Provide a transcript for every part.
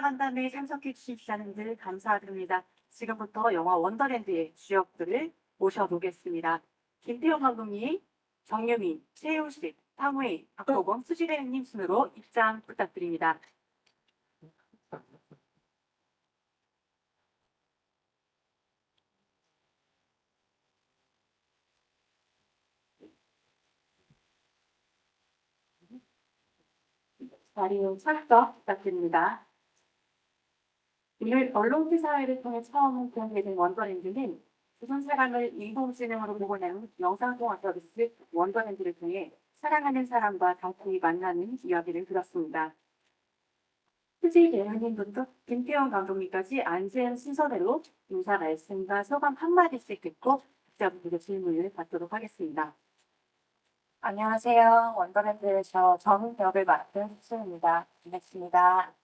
영화간담회에 참석해주신 기자님들 감사드립니다. 지금부터 영화 원더랜드의 주역들을 모셔보겠습니다. 김태용 감독님, 정유미, 최우식, 탕웨이, 박보검, 수지배우님 순으로 입장 부탁드립니다. 자리 착석 부탁드립니다. 오늘 언론기사회를 통해 처음 공개된 원더랜드는 조선 사람을 인공지능으로 복원하는 영상통화 서비스 원더랜드를 통해 사랑하는 사람과 다시 만나는 이야기를 들었습니다. 수지 배우님부터 김태형 감독님까지 안재현 순서대로 인사 말씀과 소감 한마디씩 듣고 기자분들의 질문을 받도록 하겠습니다. 안녕하세요. 원더랜드에서 정역을 맡은 수입니다. 반갑습니다.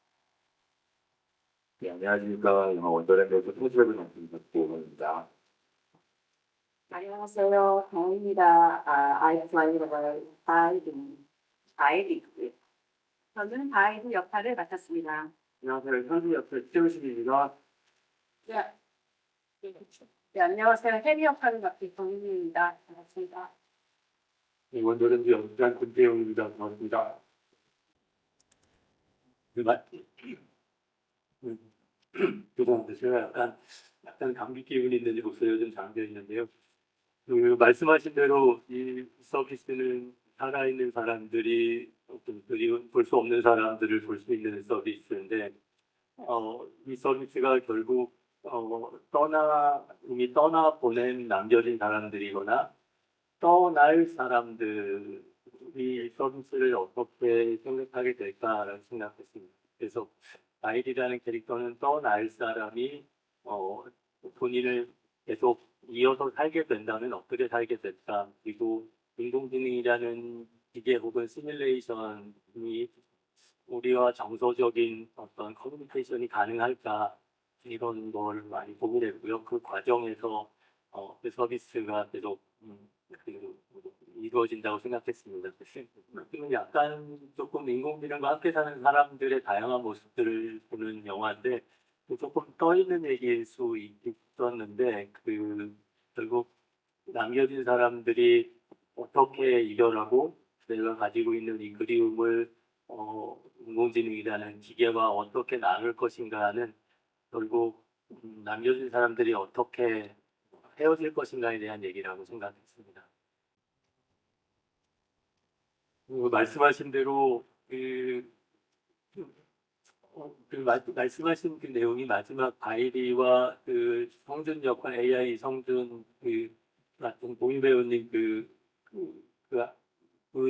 네, 안녕하십니까. 영화 원더랜드에서 통역을 맡은 박보검입니다. 안녕하세요. 정입니다. I play the role 바이디. 저는 바이디 역할을 맡았습니다. 안녕하세요. 현수 역할 최우식입니다. 네. 네, 안녕하세요. 해미 역할을 맡은 정입니다. 반갑습니다. 네, 원더랜드 연출한 김태용입니다. 반갑습니다. 죄송합니다. 제가 약간 감기 기운이 있는지 목소리가 좀 잠겨있는데요. 말씀하신 대로 이 서비스는 살아있는 사람들이 볼 수 없는 사람들을 볼 수 있는 서비스인데, 이 서비스가 결국 이미 떠나 보낸 남겨진 사람들이거나 떠날 사람들이 이 서비스를 어떻게 생각하게 될까라는 생각했습니다. 그래서 아이리라는 캐릭터는 떠날 사람이 본인을 계속 이어서 살게 된다면 어떻게 살게 될까, 그리고 인공지능이라는 기계 혹은 시뮬레이션이 우리와 정서적인 어떤 커뮤니케이션이 가능할까, 이런 걸 많이 고민했고요. 그 과정에서 그 서비스가 계속 이루어진다고 생각했습니다. 약간 조금 인공지능과 함께 사는 사람들의 다양한 모습들을 보는 영화인데, 조금 떠있는 얘기일 수 있었는데, 결국 남겨진 사람들이 어떻게 이겨나고 내가 가지고 있는 이 그리움을 인공지능이라는 기계와 어떻게 나눌 것인가는 결국 남겨진 사람들이 어떻게 헤어질 것인가에 대한 얘기라고 생각했습니다. 말씀하신 대로 말씀하신 그 내용이 마지막 바이리와 성준 역할 AI 성준 같은 고인 배우님 그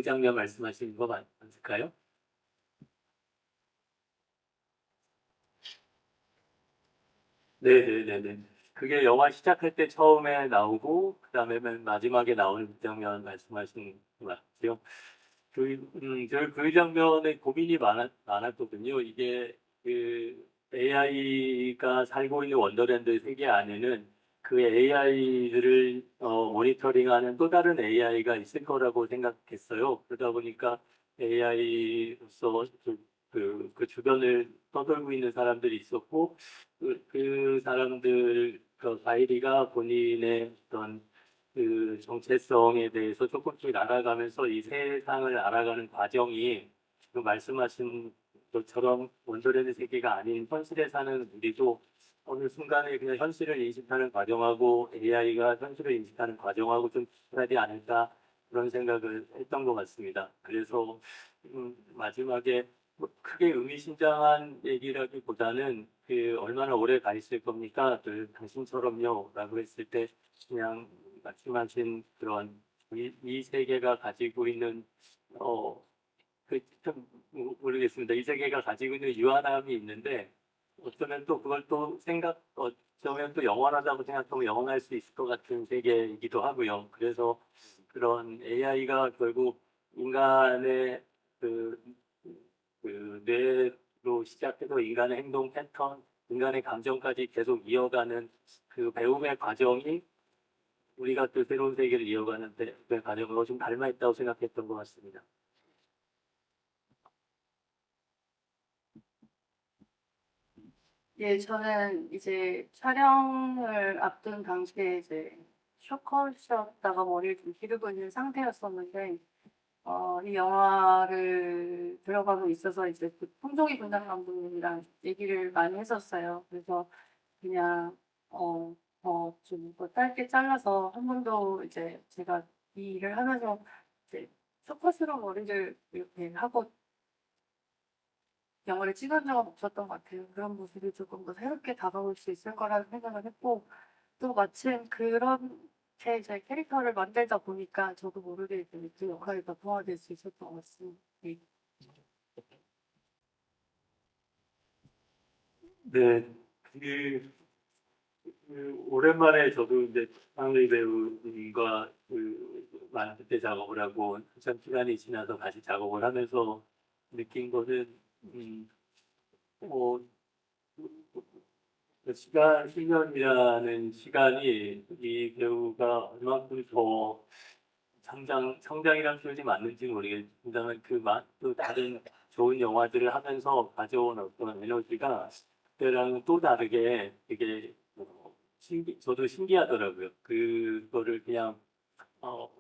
장면 말씀하시는 거 맞을까요? 네네네네. 그게 영화 시작할 때 처음에 나오고 그다음에 맨 마지막에 나오는 장면 말씀하시는 것 같아요. 그 장면에 고민이 많았거든요. 이게 AI가 살고 있는 원더랜드 세계 안에는 그 AI를 모니터링하는 또 다른 AI가 있을 거라고 생각했어요. 그러다 보니까 AI로서 그 주변을 떠돌고 있는 사람들이 있었고, 그 사람들, 바이리가 본인의 어떤 정체성에 대해서 조금씩 알아가면서 이 세상을 알아가는 과정이 지금 말씀하신 것처럼 원더랜드 세계가 아닌 현실에 사는 우리도 어느 순간에 그냥 현실을 인식하는 과정하고 AI가 현실을 인식하는 과정하고 좀 비슷하지 않을까, 그런 생각을 했던 것 같습니다. 그래서 마지막에 뭐 크게 의미심장한 얘기라기보다는 얼마나 오래 가 있을 겁니까? 당신처럼요 라고 했을 때 그냥 말씀하신 그런 이 세계가 가지고 있는 좀 모르겠습니다. 이 세계가 가지고 있는 유한함이 있는데, 어쩌면 또 그걸 또 어쩌면 또 영원하다고 생각하면 영원할 수 있을 것 같은 세계이기도 하고요. 그래서 그런 AI가 결국 인간의 뇌로 시작해서 인간의 행동 패턴, 인간의 감정까지 계속 이어가는 그 배움의 과정이 우리가 또 새로운 세계를 이어가는 그 과정으로 좀 닮아 있다고 생각했던 것 같습니다. 예, 저는 이제 촬영을 앞둔 당시에 이제 쇼컷이었다가 머리를 좀 기르고 있는 상태였었는데, 이 영화를 들어가고 있어서 이제 그 홍종희 분장 감독님이랑 얘기를 많이 했었어요. 그래서 그냥, 좀 짧게 잘라서 한 번도 이제 제가 이 일을 하면서 이제 쇼컷으로 머리를 이렇게 하고 영화를 찍은 적은 없었던 것 같아요. 그런 모습이 조금 더 새롭게 다가올 수 있을 거라는 생각을 했고, 또 마침 그런 제 캐릭터를 만들다 보니까 저도 모르게 이제 그 역할이 더 부화될 수 있었던 것 같습니다. 네. 네, 그, 오랜만에 저도 이제 황리 배우님과 그때 작업을 하고 한참 시간이 지나서 다시 작업을 하면서 느낀 것은 뭐 그 시간 10년이라는 시간이 이 배우가 얼마큼 더 성장이라는 표현이 맞는지 모르겠습니다만 또 다른 좋은 영화들을 하면서 가져온 어떤 에너지가 그때랑은 또 다르게 되게 저도 신기하더라고요. 그거를 어,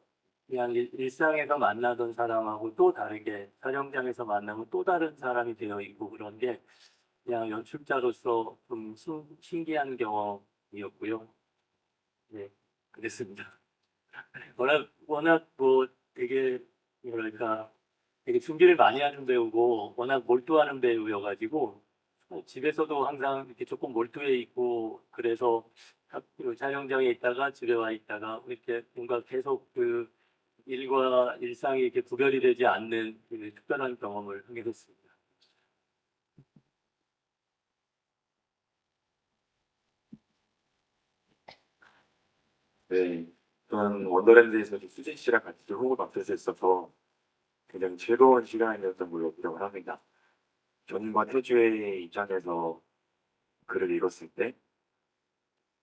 그냥 일상에서 만나던 사람하고 또 다르게 촬영장에서 만나면 또 다른 사람이 되어 있고 그런 게 그냥 연출자로서 좀 신기한 경험이었고요. 네, 그랬습니다. 워낙 뭐 되게 뭐랄까 되게 준비를 많이 하는 배우고 워낙 몰두하는 배우여가지고 집에서도 항상 이렇게 조금 몰두해 있고 그래서 촬영장에 있다가 집에 와 있다가 이렇게 뭔가 계속 그 일과 일상이 이렇게 구별이 되지 않는 그 특별한 경험을 하게 됐습니다. 네, 저는 원더랜드에서 수진 씨랑 같이 호흡을 맡을 수 있어서 굉장히 즐거운 시간이었던 걸로 기억을 합니다. 전과 태주의 입장에서 글을 읽었을 때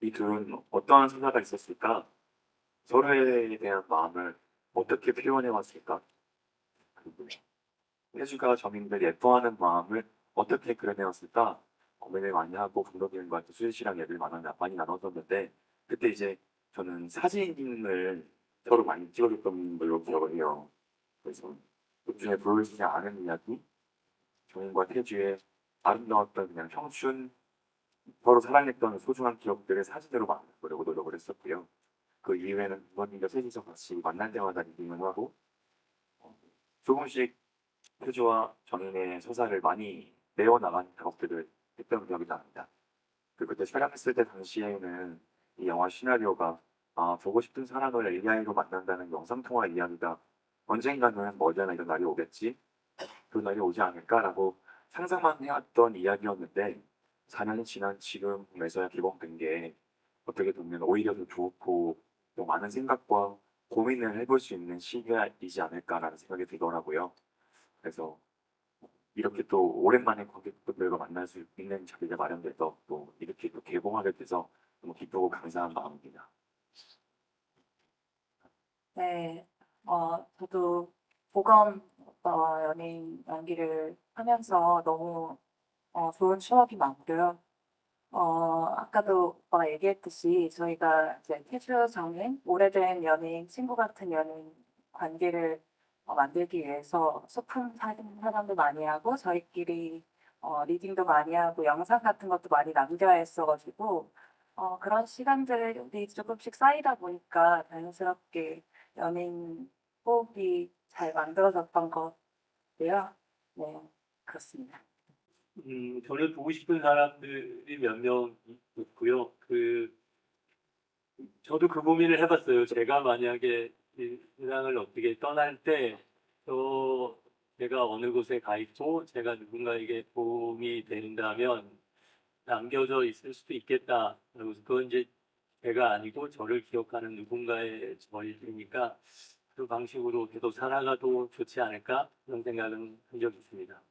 이 둘은 어떠한 서사가 있었을까? 서로에 대한 마음을 어떻게 표현해 왔을까? 그리고 태주가 점인들 예뻐하는 마음을 어떻게 그려내었을까? 고민을 많이 하고 감독님과 수진 씨랑 얘기를 많이 나눴었는데 그때 이제 저는 사진을 서로 많이 찍어줬던 걸로 기억을 해요. 그래서 그 중에 보여지지 않은 이야기, 정인과 태주의 아름다웠던 그냥 청춘, 서로 사랑했던 소중한 기억들을 사진으로 만들려고 노력을 했었고요. 그 이후에는 부모님과 셋이서 같이 만날 때마다 리딩을 하고 조금씩 태주와 정인의 서사를 많이 내어나가는 작업들을 했던 기억이 납니다. 그때 촬영했을 때 당시에는 이 영화 시나리오가 보고 싶은 사람을 AI로 만난다는 영상통화 이야기가 언젠가는 머지않아 이런 날이 오겠지? 그런 날이 오지 않을까라고 상상만 해왔던 이야기였는데 4년이 지난 지금에서야 개봉된 게 어떻게 보면 오히려 더 좋고 또 많은 생각과 고민을 해볼 수 있는 시기이지 않을까라는 생각이 들더라고요. 그래서 이렇게 또 오랜만에 관객분들과 만날 수 있는 자리가 마련돼서 또 이렇게 또 개봉하게 돼서 너무 기쁘고 감사한 마음입니다. 네, 저도 보검 연예인 연기를 하면서 너무 좋은 추억이 많고요. 아까도 오빠가 얘기했듯이 저희가 이제 태주 정인 오래된 연예인, 친구 같은 연예인 관계를 만들기 위해서 소품 사람도 많이 하고 저희끼리 리딩도 많이 하고 영상 같은 것도 많이 남겨야 했어가지고 그런 시간들이 조금씩 쌓이다 보니까 자연스럽게 연예인 호흡이 잘 만들어졌던 것 같고요. 네, 그렇습니다. 저를 보고 싶은 사람들이 몇 명 있고요. 저도 그 고민을 해봤어요. 제가 만약에 이 세상을 어떻게 떠날 때, 제가 어느 곳에 가 있고, 제가 누군가에게 도움이 된다면 남겨져 있을 수도 있겠다. 그리고 그건 이제 제가 아니고 저를 기억하는 누군가의 저일 테니까 그 방식으로 계속 살아가도 좋지 않을까? 그런 생각은 한 적이 있습니다.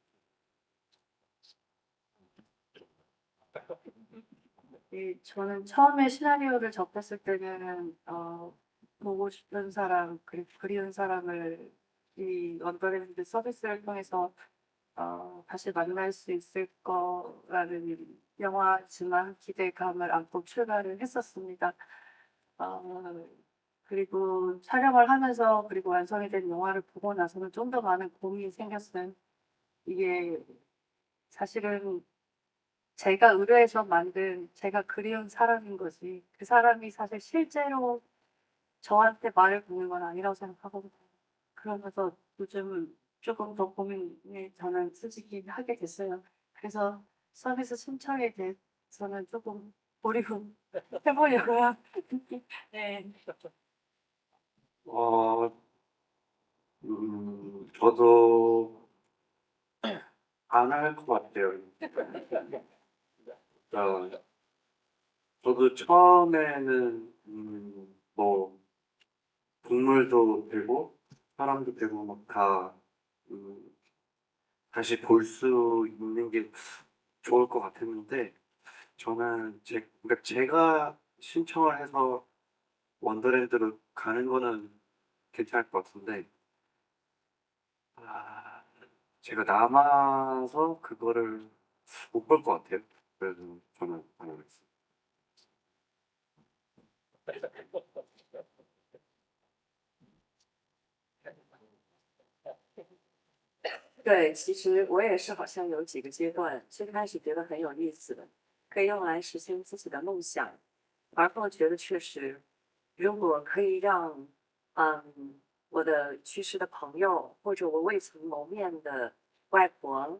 저는 처음에 시나리오를 접했을 때는 보고 싶은 사람, 그리운 사람을 이 원더랜드 서비스를 통해서 다시 만날 수 있을 거라는 영화지만 기대감을 안고 출발을 했었습니다. 그리고 촬영을 하면서 그리고 완성이 된 영화를 보고 나서는 좀 더 많은 고민이 생겼어요. 이게 사실은 제가 의뢰해서 만든 제가 그리운 사람인 거지 그 사람이 사실 실제로 저한테 말을 거는 건 아니라고 생각하거든요. 그러면서 요즘 조금 더 고민을 저는 솔직히 하게 됐어요. 그래서 서비스 신청에 대해서는 조금 보류해보려고요. 네. 어, 저도 안 할 것 같아요. 어, 저도 처음에는 뭐 동물도 되고 사람도 되고 막다 다시 볼 수 있는 게 좋을 것 같았는데 저는 그러니까 제가 신청을 해서 원더랜드로 가는 거는 괜찮을 것 같은데 아, 제가 남아서 그거를 못 볼 것 같아요. 그래서 저는 안 하겠습니다. 对，其实我也是好像有几个阶段，最开始觉得很有意思的，可以用来实现自己的梦想，而后觉得确实，如果可以让，我的去世的朋友或者我未曾谋面的外婆，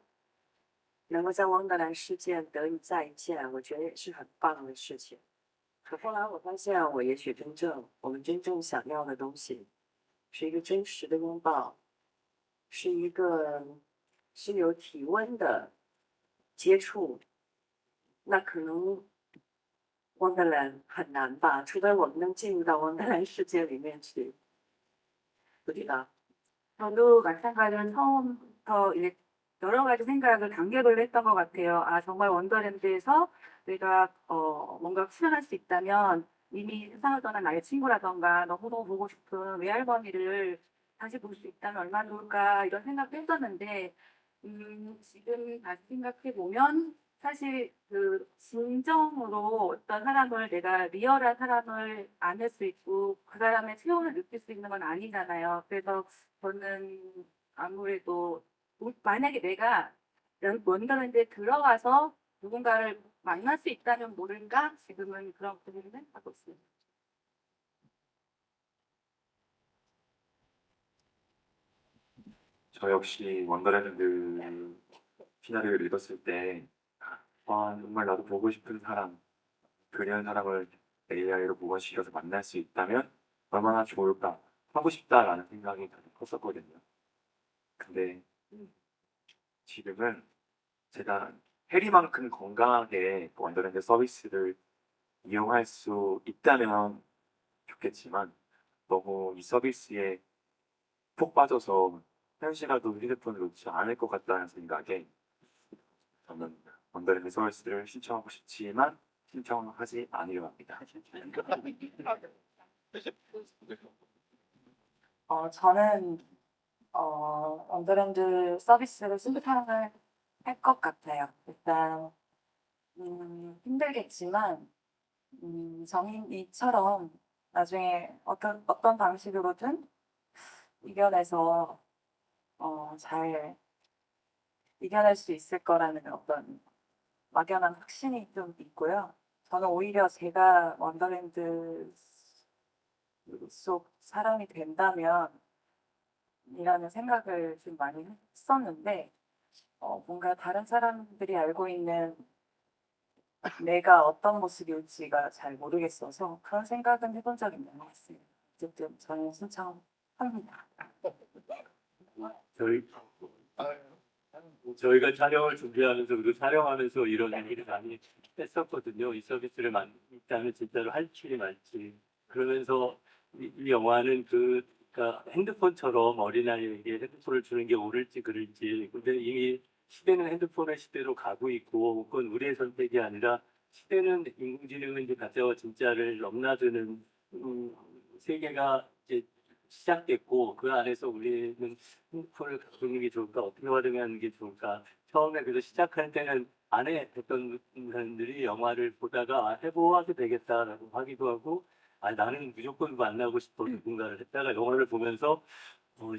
能够在汪德兰世界得以再见，我觉得也是很棒的事情。可后来我发现，我也许我们真正想要的东西，是一个真实的拥抱，是一个是有体温的接触，那可能汪德兰很难吧，除非我们能进入到汪德兰世界里面去。不知道。 저도 마찬가지로 처음부터 이제 여러 가지 생각을 단계별로 했던 것 같아요. 아, 정말 원더랜드에서 내가 뭔가 수련할 수 있다면 이미 세상을 떠난 나의 친구라던가 너무너무 보고 싶은 외할머니를 다시 볼 수 있다면 얼마나 좋을까 이런 생각도 했었는데 지금 다시 생각해 보면 사실 그 진정으로 어떤 사람을 내가 리얼한 사람을 안을 수 있고 그 사람의 체온을 느낄 수 있는 건 아니잖아요. 그래서 저는 아무래도 만약에 내가 원더랜드에 들어가서 누군가를 만날 수 있다면 모를까? 지금은 그런 고민을 하고 있습니다. 저 역시 원더랜드 시나리오를 읽었을 때 정말 나도 보고 싶은 사람, 그리운 사람을 AI로 모건시켜서 만날 수 있다면 얼마나 좋을까 하고 싶다라는 생각이 가장 컸었거든요. 근데 지금은 제가 해리만큼 건강하게 원더랜드 서비스를 이용할 수 있다면 좋겠지만 너무 이 서비스에 푹 빠져서 한 시라도 휴대폰을 놓지 않을 것 같다는 생각에 저는 원더랜드 서비스를 신청하고 싶지만 신청하지 않으려 합니다. 저는 원더랜드 서비스를 선택을 할 것 같아요. 일단 힘들겠지만 정인이처럼 나중에 어떤 방식으로든 이겨내서 잘 이겨낼 수 있을 거라는 어떤 막연한 확신이 좀 있고요. 저는 오히려 제가 원더랜드 속 사람이 된다면 이라는 생각을 좀 많이 했었는데 뭔가 다른 사람들이 알고 있는 내가 어떤 모습일지가 잘 모르겠어서 그런 생각은 해본 적이 있는 것 같습니다. 어쨌든 저는 신청합니다. 저희가 촬영을 준비하면서 그리고 촬영하면서 이런 얘기를 많이 했었거든요. 이 서비스를 있다면 진짜로 할 줄이 많지. 그러면서 이 영화는 그러니까 핸드폰처럼 어린아이에게 핸드폰을 주는 게 옳을지 그를지. 근데 이미 시대는 핸드폰의 시대로 가고 있고, 그건 우리의 선택이 아니라 시대는 인공지능은 이제 가짜와 진짜를 넘나드는 세계가 이제 시작됐고 그 안에서 우리는 핸드폰을 갖고 있는 게 좋을까 어떻게 활용하는 게 좋을까 처음에 그래서 시작할 때는 안에 했던 사람들이 영화를 보다가 해보아도 되겠다라고 하기도 하고, 나는 무조건 만나고 싶어 누군가를 했다가 영화를 보면서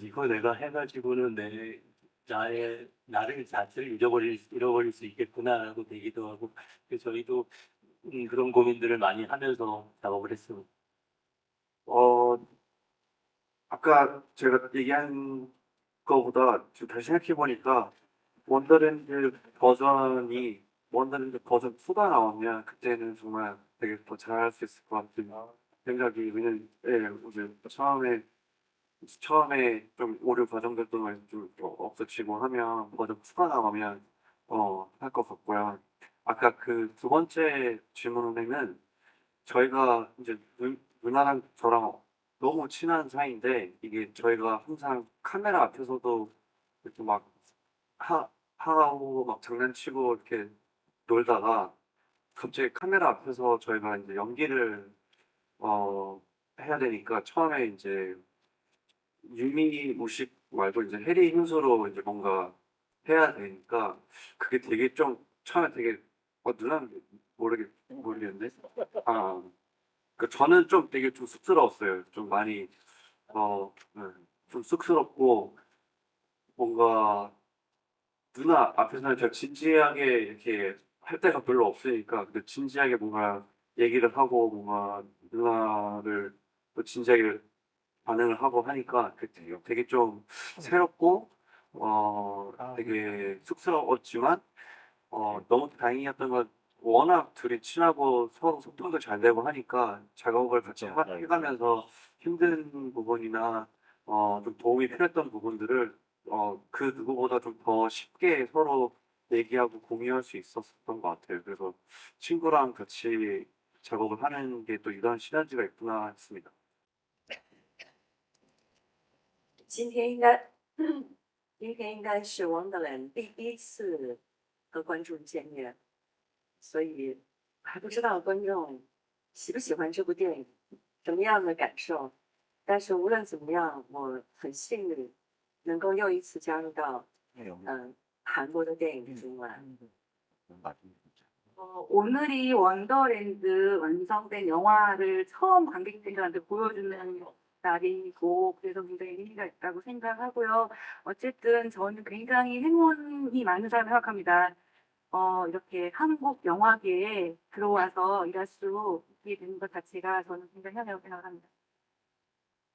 이거 내가 해가지고는 나를 자체를 잃어버릴 수 있겠구나라고 되기도 하고, 그래서 저희도 그런 고민들을 많이 하면서 작업을 했습니다. 어, 아까 제가 얘기한 거보다 지금 다시 생각해 보니까 원더랜드 버전 2가 나오면 그때는 정말 되게 더 잘할 수 있을 것 같은 생각이. 왜냐면 이제 처음에 좀 오류 과정들도 많이 좀 없어지고 하면 버전 2가 나오면 할 것 같고요. 아까 그 두 번째 질문에는 저희가 이제 누나랑 저랑 너무 친한 사이인데, 이게 저희가 항상 카메라 앞에서도 이렇게 막 하고 막 장난치고 이렇게 놀다가 갑자기 카메라 앞에서 저희가 이제 연기를 해야 되니까, 처음에 이제 유미 무식 말고 이제 해리 흰수로 이제 뭔가 해야 되니까 그게 되게 좀 처음에 되게 누나는 모르겠네. 그 저는 좀 되게 좀 쑥스러웠어요. 좀 많이 네, 좀 쑥스럽고, 뭔가 누나 앞에서는 제가 진지하게 이렇게 할 때가 별로 없으니까, 근데 진지하게 뭔가 얘기를 하고 뭔가 누나를 또 진지하게 반응을 하고 하니까 되게 좀 새롭고 되게 쑥스러웠지만 너무 다행이었던 건 워낙 둘이 친하고 서로 소통도 잘 되고 하니까 작업을 같이 해가면서 힘든 부분이나 좀 도움이 필요했던 부분들을 그 누구보다 좀 더 쉽게 서로 얘기하고 공유할 수 있었던 것 같아요. 그래서 친구랑 같이 작업을 하는 게 또 이런 시너지가 있구나 했습니다. 今天应该，今天应该是 Wonderland 第一次和观众见面，所以还不知道观众喜不喜欢这部电影，什么样的感受。但是无论怎么样，我很幸运能够又一次加入到韩国的电影中来。 오늘이 원더랜드 완성된 영화를 처음 관객들한테 보여주는 날이고, 그래서 굉장히 의미가 있다고 생각하고요. 어쨌든 저는 굉장히 행운이 많은 사람을 생각합니다. 이렇게 한국 영화계에 들어와서 일할 수 있게 되는 것 자체가 저는 굉장히 현명하다고 생각합니다.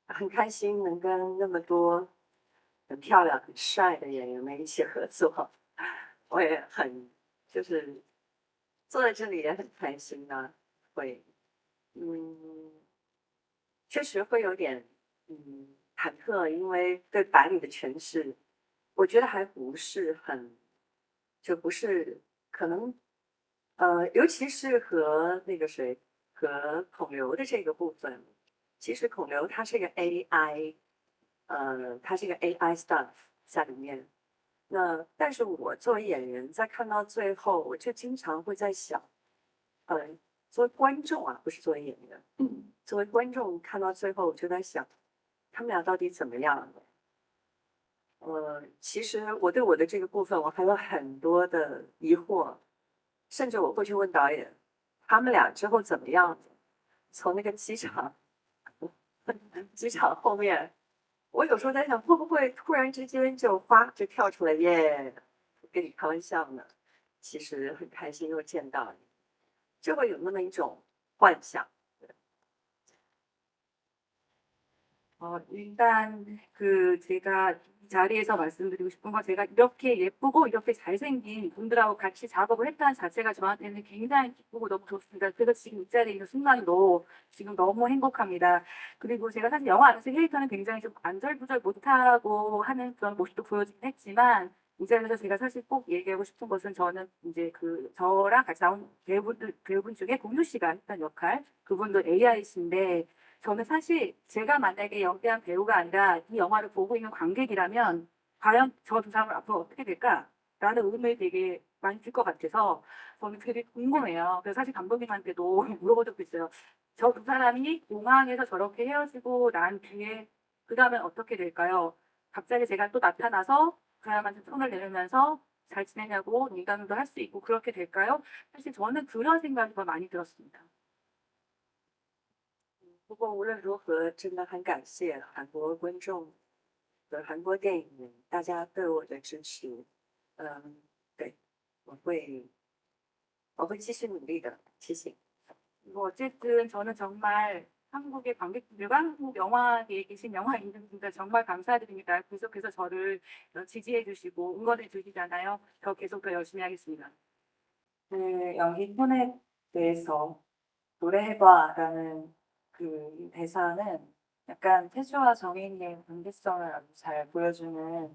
很开心能跟那么多很漂亮、很帅的演员们一起合作，我也很就是坐在这里也很开心呢、会确实会有点忐忑，因为对白里的诠释，我觉得还不是很，就不是可能尤其是和那个谁和孔刘的这个部分。其实孔刘它是一个 AI，它是一个 AI stuff 在里面。那但是我作为演员，在看到最后，我就经常会在想，作为观众啊，不是作为演员，作为观众看到最后，我就在想，他们俩到底怎么样？其实我对我的这个部分，我还有很多的疑惑，甚至我会去问导演，他们俩之后怎么样？从那个机场。机场后面，我有时候在想，会不会突然之间就跳出来耶？跟你开玩笑呢，其实很开心又见到你，就会有那么一种幻想。 일단 제가 이 자리에서 말씀드리고 싶은 건, 제가 이렇게 예쁘고 이렇게 잘생긴 분들하고 같이 작업을 했다는 자체가 저한테는 굉장히 기쁘고 너무 좋습니다. 그래서 지금 이 자리에 있는 순간도 지금 너무 행복합니다. 그리고 제가 사실 영화 안에서 캐릭터는 굉장히 좀 안절부절 못하고 하는 그런 모습도 보여지긴 했지만, 이 자리에서 제가 사실 꼭 얘기하고 싶은 것은, 저는 이제 저랑 같이 나온 배우분 중에 공유 씨가 했던 역할, 그분도 AI신데, 저는 사실 제가 만약에 연기한 배우가 아니라 이 영화를 보고 있는 관객이라면 과연 저 두 사람을 앞으로 어떻게 될까라는 의문이 되게 많이 들 것 같아서 저는 되게 궁금해요. 그래서 사실 감독님한테도 물어본 적도 있어요. 저 두 사람이 공항에서 저렇게 헤어지고 난 뒤에 그 다음엔 어떻게 될까요? 갑자기 제가 또 나타나서 그 사람한테 손을 내밀면서 잘 지내냐고 인간도 할 수 있고 그렇게 될까요? 사실 저는 그런 생각이 더 많이 들었습니다. 不过无论如何，真的很感谢韩国观众和韩国电影大家对我的支持。对，我会继续努力的，谢谢。 뭐 어쨌든 저는 정말 한국의 관객분들과 한국 영화계에 계신 영화인들분들 정말 감사드립니다. 계속해서 저를 지지해 주시고 응원해 주시잖아요. 더 계속 더 열심히 하겠습니다. 그 연기 톤에 대해서 노래해봐라는 그 대사는 약간 태주와 정인이의 관계성을 아주 잘 보여주는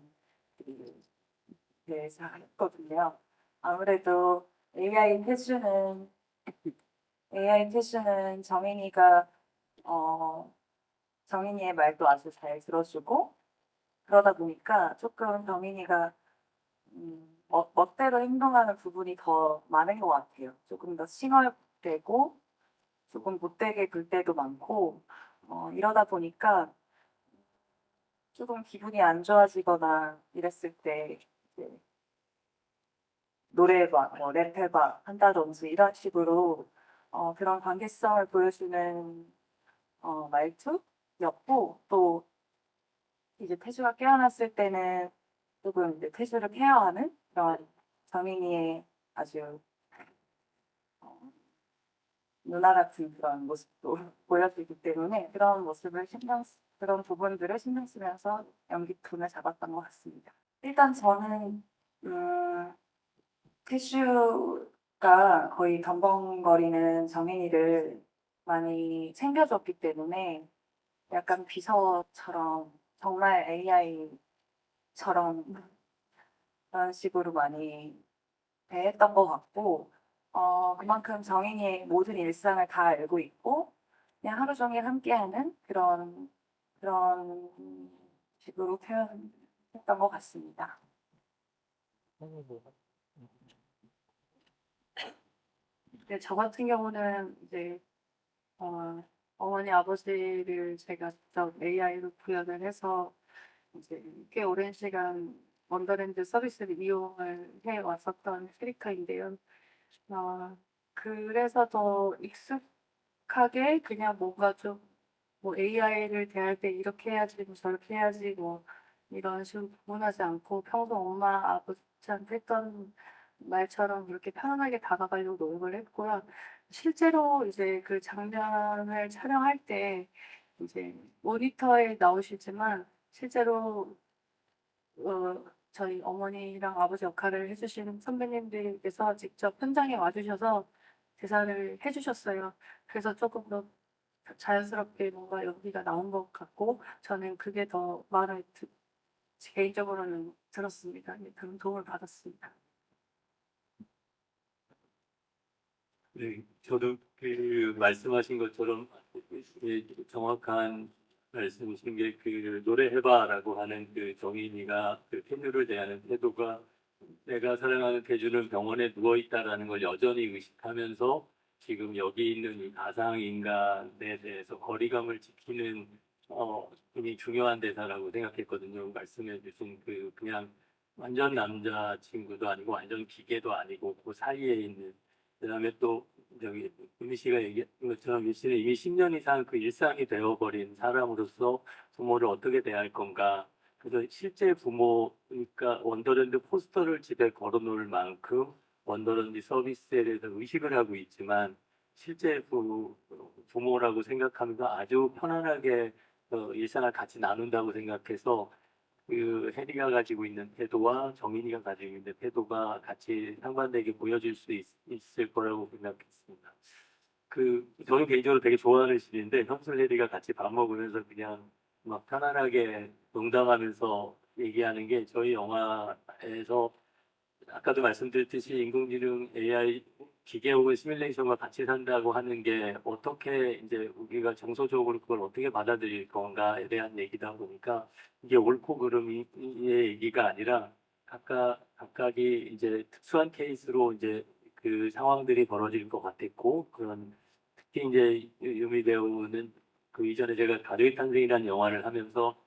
그 대사였거든요. 아무래도 AI 태주는 정인이가 정인이의 말도 아주 잘 들어주고 그러다 보니까 조금 정인이가 멋대로 행동하는 부분이 더 많은 것 같아요. 조금 더 싱얼대고 조금 못되게 굴 때도 많고 이러다 보니까 조금 기분이 안 좋아지거나 이랬을 때 이제 노래해봐, 뭐 랩해봐 한다든지 이런 식으로 그런 관계성을 보여주는 말투였고 또 이제 태주가 깨어났을 때는 조금 이제 태주를 케어하는 그런 정인이의 아주 누나 같은 그런 모습도 보여주기 때문에 그런 부분들을 신경 쓰면서 연기 톤을 잡았던 것 같습니다. 일단 저는 태슈가 거의 덤벙거리는 정인이를 많이 챙겨줬기 때문에 약간 비서처럼 정말 AI처럼 그런 식으로 많이 대했던 것 같고 그만큼 정인이의 모든 일상을 다 알고 있고 그냥 하루 종일 함께하는 그런 식으로 표현했던 것 같습니다. 네, 저 같은 경우는 이제 어머니 아버지를 제가 직접 AI로 구현을 해서 이제 꽤 오랜 시간 원더랜드 서비스를 이용을 해 왔었던 캐릭터인데요. 그래서 더 익숙하게 그냥 뭔가 좀 뭐 AI를 대할 때 이렇게 해야지, 뭐 저렇게 해야지, 뭐 이런 식으로 구분하지 않고 평소 엄마 아버지한테 했던 말처럼 그렇게 편안하게 다가가려고 노력을 했고요. 실제로 이제 그 장면을 촬영할 때 이제 모니터에 나오시지만 실제로 저희 어머니랑 아버지 역할을 해주신 선배님들께서 직접 현장에 와주셔서 대사를 해주셨어요. 그래서 조금 더 자연스럽게 뭔가 연기가 나온 것 같고 저는 그게 더 마음에 개인적으로는 들었습니다. 그런 도움을 받았습니다. 네, 저도 그 말씀하신 것처럼 정확한 말씀이신 게 그 노래해봐라고 하는 그 정인이가 그 태주를 대하는 태도가 내가 사랑하는 태주는 병원에 누워 있다라는 걸 여전히 의식하면서 지금 여기 있는 이 가상 인간에 대해서 거리감을 지키는 굉장히 중요한 대사라고 생각했거든요. 말씀해 주신 그 그냥 완전 남자 친구도 아니고 완전 기계도 아니고 그 사이에 있는 그다음에 또 저기 유미 씨가 얘기한 것처럼 유미 씨는 이미 10년 이상 그 일상이 되어버린 사람으로서 부모를 어떻게 대할 건가. 그래서 실제 부모, 그러니까 원더랜드 포스터를 집에 걸어놓을 만큼 원더랜드 서비스에 대해서 의식을 하고 있지만 실제 부모라고 생각하면서 아주 편안하게 일상을 같이 나눈다고 생각해서 그 해리가 가지고 있는 태도와 정인이가 가지고 있는 태도가 같이 상반되게 보여질 수 있을 거라고 생각했습니다. 저는 개인적으로 되게 좋아하는 시인데 현술 해리가 같이 밥 먹으면서 그냥 막 편안하게 농담하면서 얘기하는 게 저희 영화에서 아까도 말씀드렸듯이 인공지능 AI 기계 혹은 시뮬레이션과 같이 산다고 하는 게 어떻게 이제 우리가 정서적으로 그걸 어떻게 받아들일 건가에 대한 얘기다 보니까 이게 옳고 그름의 얘기가 아니라 각각이 이제 특수한 케이스로 이제 그 상황들이 벌어질 것 같았고 그런 특히 이제 유미 배우는 그 이전에 제가 가족의 탄생이라는 영화를 하면서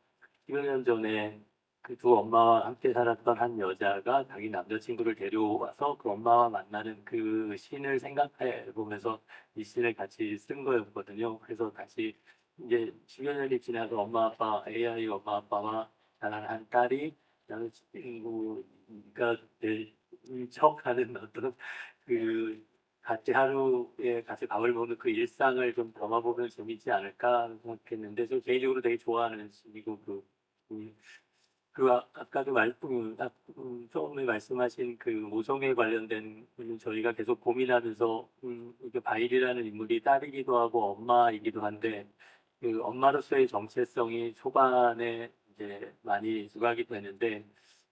10여 년 전에 그 두 엄마와 함께 살았던 한 여자가 자기 남자친구를 데려와서 그 엄마와 만나는 그 씬을 생각해 보면서 이 씬을 같이 쓴 거였거든요. 그래서 다시 이제 10여 년이 지나서 엄마 아빠, AI 엄마 아빠와 자라난 딸이 남자친구가 될 척하는 어떤 그 같이 하루에 같이 밥을 먹는 그 일상을 좀 담아보면 재밌지 않을까 생각했는데, 저 개인적으로 되게 좋아하는 씬이고 음, 아까도 처음에 말씀하신 그 모성애에 관련된 저희가 계속 고민하면서 이게 바일이라는 인물이 딸이기도 하고 엄마이기도 한데 그 엄마로서의 정체성이 초반에 이제 많이 부각이 되는데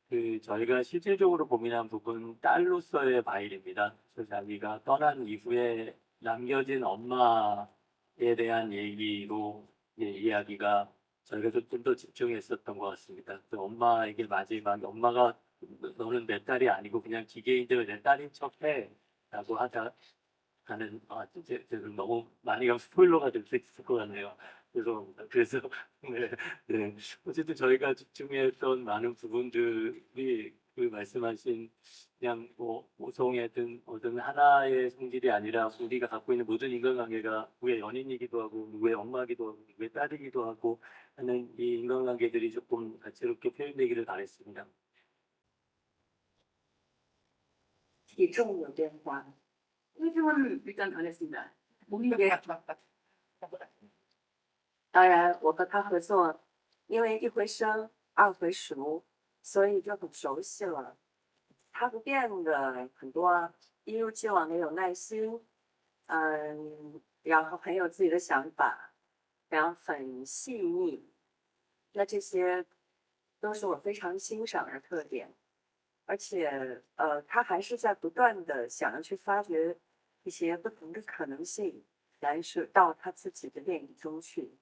그 저희가 실질적으로 고민한 부분 딸로서의 바일입니다. 그래서 자기가 떠난 이후에 남겨진 엄마에 대한 얘기로 이야기가 저희가 좀 더 집중했었던 것 같습니다. 그 엄마에게 마지막에 엄마가 너는 내 딸이 아니고 그냥 기계인들 내 딸인 척해라고 하는 이제 너무 많이 가면 스포일러가 될 수 있을 것 같네요. 그래서 네, 네. 어쨌든 저희가 집중했던 많은 부분들이 그 말씀하신 그냥 뭐 모성애든 어떤 하나의 성질이 아니라 우리가 갖고 있는 모든 인간관계가 누구의 연인이기도 하고 누구의 엄마이기도 하고 누구의 딸이기도 하고 하는 이 인간관계들이 조금 다채롭게 표현되기를 바랬습니다. 体重有变化， 체중은 일단 변했습니다. 몸이 게 当然我和他合作，因为一回生二回熟，所以就很熟悉了。他不变的很多，一如既往的有耐心，然后很有自己的想法，然后很细腻，那这些都是我非常欣赏的特点。而且他还是在不断的想要去发掘一些不同的可能性，来是到他自己的电影中去。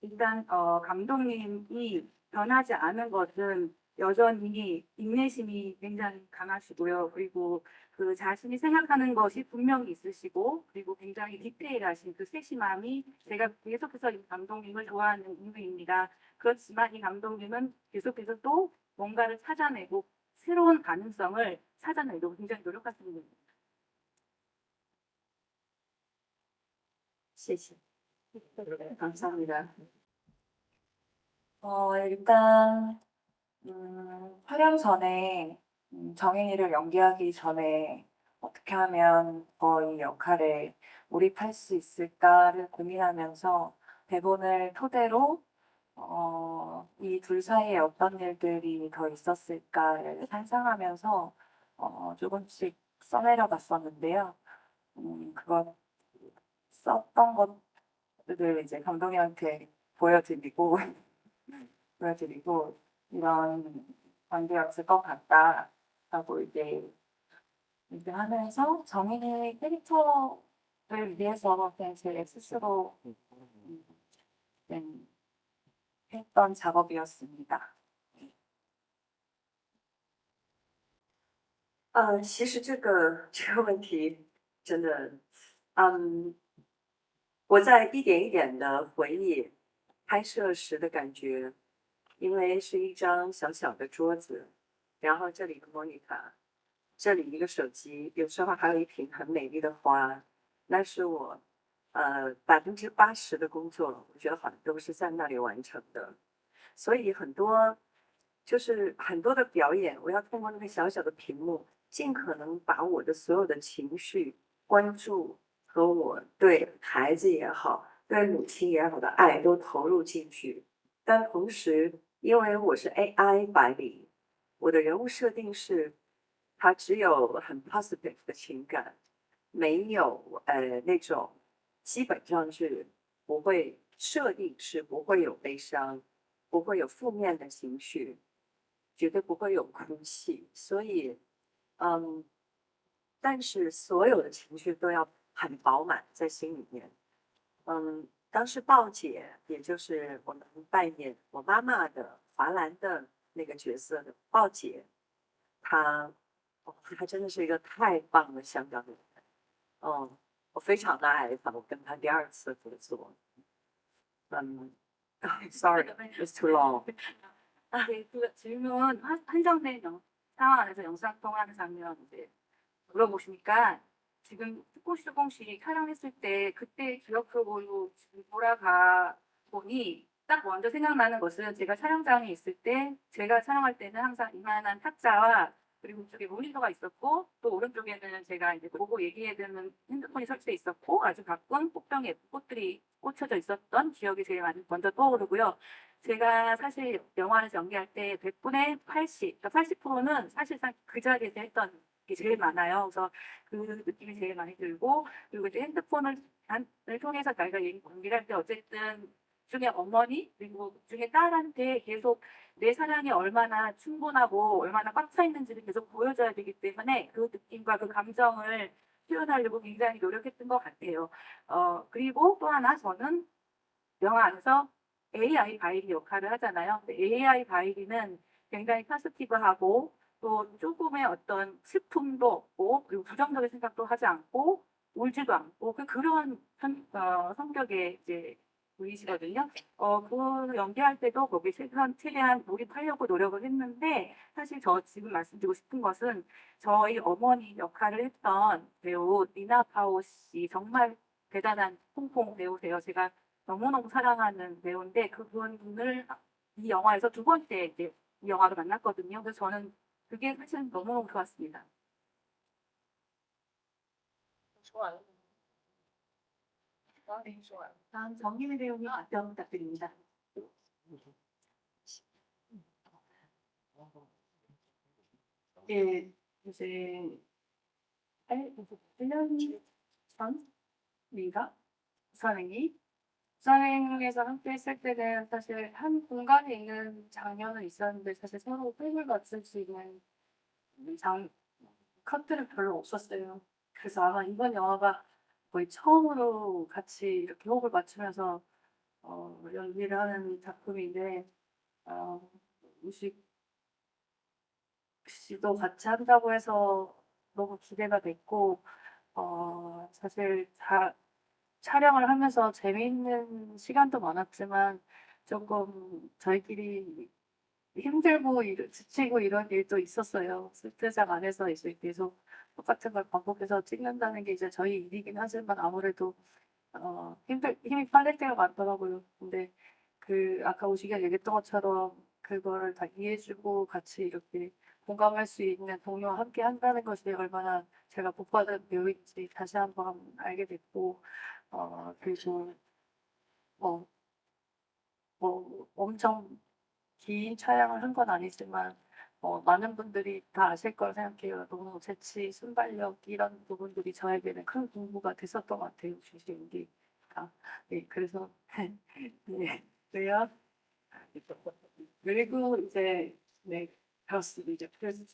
일단 감독님이 변하지 않은 것은 여전히 인내심이 굉장히 강하시고요. 그리고 그 자신이 생각하는 것이 분명히 있으시고, 그리고 굉장히 디테일하신 그 세심함이 제가 계속해서 이 감독님을 좋아하는 이유입니다. 그렇지만 이 감독님은 계속해서 또 뭔가를 찾아내고 새로운 가능성을 찾아내려고 굉장히 노력하시는 분입니다. 谢谢，감사합니다. 일단 촬영 전에 정인이를 연기하기 전에 어떻게 하면 더 이 역할에 몰입할 수 있을까를 고민하면서 대본을 토대로 이 둘 사이에 어떤 일들이 더 있었을까를 상상하면서 조금씩 써내려 봤었는데요. 그건 썼던 것들을 이제 감독님한테 보여드리고 이런 관계였을 것 같다 하고 이제 하면서 정인의 캐릭터를 위해서 그냥 제 스스로 했던 작업이었습니다. 其实这个问题真的，我在一点一点的回忆拍摄时的感觉，因为是一张小小的桌子，然后这里一个 monitor， 这里一个手机，有时候还有一瓶很美丽的花，那是我80%的工作，我觉得好像都是在那里完成的，所以很多的表演，我要通过那个小小的屏幕，尽可能把我的所有的情绪、关注和我对孩子也好、对母亲也好的爱都投入进去。但同时，因为我是 AI 白领，我的人物设定是，他只有很 positive 的情感，没有那种基本上是不会设定是不会有悲伤，不会有负面的情绪。绝对不会有哭泣，所以，但是所有的情绪都要很饱满在心里面。当时鲍姐，也就是我们扮演我妈妈的华兰的那个角色的鲍姐，她真的是一个太棒的香港人，我非常的爱她，我跟她第2次合作，sorry, it's too long. 네, 그 질문 한정된 상황 안에서 영상 통화하는 장면 이제 물어보시니까 지금 조금씩 촬영했을 때 그때 기억 속으로 지금 돌아가 보니 딱 먼저 생각나는 것은 제가 촬영장에 있을 때 제가 촬영할 때는 항상 이만한 탁자와 그리고 이쪽에 모니터가 있었고 또 오른쪽에는 제가 이제 보고 얘기해야 되는 핸드폰이 설치돼 있었고 아주 가끔 꽃병에 예쁜 꽃들이 꽂혀져 있었던 기억이 제일 많이 먼저 떠오르고요. 제가 사실 영화를 연기할 때 100분의 80, 그러니까 80%는 사실상 그 자리에서 했던 게 제일 많아요. 그래서 그 느낌이 제일 많이 들고 그리고 이제 핸드폰을 통해서 저희가 연기를 할 때 어쨌든 중에 어머니 그리고 중에 딸한테 계속 내 사랑이 얼마나 충분하고 얼마나 꽉 차 있는지를 계속 보여줘야 되기 때문에 그 느낌과 그 감정을 표현하려고 굉장히 노력했던 것 같아요. 그리고 또 하나 저는 영화 안에서 AI 바이리 역할을 하잖아요. 근데 AI 바이리는 굉장히 파스티브하고 또 조금의 어떤 슬픔도 없고 그리고 부정적인 생각도 하지 않고 울지도 않고 그런 성격의 이제 분이시거든요. 그 연기할 때도 거기 최대한 몰입하려고 노력을 했는데 사실 저 지금 말씀드리고 싶은 것은 저희 어머니 역할을 했던 배우 니나 파오 씨 정말 대단한 홍콩 배우세요. 제가 너무너무 사랑하는 배우인데 그분을 이 영화에서 두 번째 이제 이 영화로 만났거든요. 그래서 저는 그게 사실 너무너무 좋았습니다. 좋아요. 네, 좋아요. 다음 정민희 배우님 답변 부탁드립니다. 예, 이제 1년 전인가? 부산행이 부산행에서 함께 했을 때는 사실 한 공간에 있는 장면은 있었는데 사실 서로 뺏을 맞출 수 있는 장 컷들은 별로 없었어요. 그래서 아마 이번 영화가 거의 처음으로 같이 이렇게 호흡을 맞추면서 연기를 하는 작품인데 우식 씨도 같이 한다고 해서 너무 기대가 됐고 사실 촬영을 하면서 재미있는 시간도 많았지만 조금 저희끼리 힘들고 지치고 이런 일도 있었어요. 세트장 안에서 이제 계속 똑같은 걸 반복해서 찍는다는 게 이제 저희 일이긴 하지만 아무래도 힘이 빨릴 때가 많더라고요. 근데 아까 오시기가 얘기했던 것처럼 그거를 다 이해해주고 같이 이렇게 공감할 수 있는 동료와 함께 한다는 것이 얼마나 제가 복받은 배우인지 다시 한번 알게 됐고, 그리고 뭐, 엄청 긴 촬영을 한 건 아니지만, 많은 분들이 다 아실 거라 생각해요. 너무 재치, 순발력, 이런 부분들이 저에게는 큰 공부가 됐었던 것 같아요. 주시 연기가. 네, 그래서, 네, 그래요. 그리고 이제, 네, 배웠습니다. 이제 그래서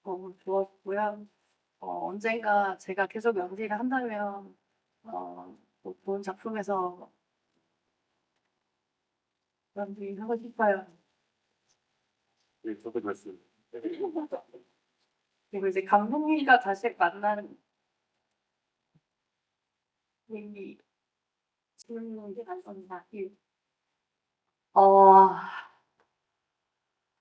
너무 좋았고요. 언젠가 제가 계속 연기를 한다면, 뭐 좋은 작품에서 연기하고 싶어요. 네, 저도 그렇습니다. 그리고 이제 감독님과 다시 만나는 얘기 질문이 많습니다.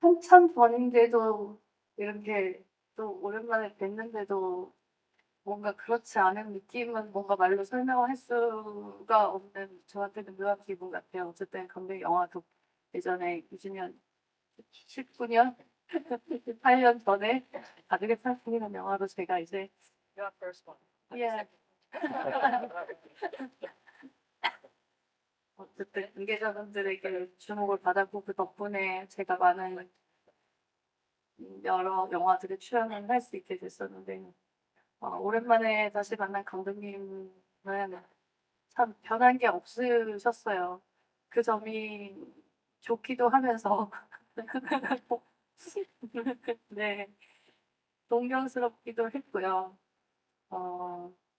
한참 전인데도 이렇게 또 오랜만에 뵀는데도 뭔가 그렇지 않은 느낌은 뭔가 말로 설명할 수가 없는 저한테는 묘한 기분 같아요. 어쨌든 감독 영화도 예전에 20년, 19년, 18년 전에 가족의 탈출이라는 영화로 제가 이제 예. 어쨌든 관계자분들에게 주목을 받았고 그 덕분에 제가 많은 여러 영화들에 출연을 할 수 있게 됐었는데 오랜만에 다시 만난 감독님은 참 변한 게 없으셨어요. 그 점이 좋기도 하면서 네 동경스럽기도 했고요.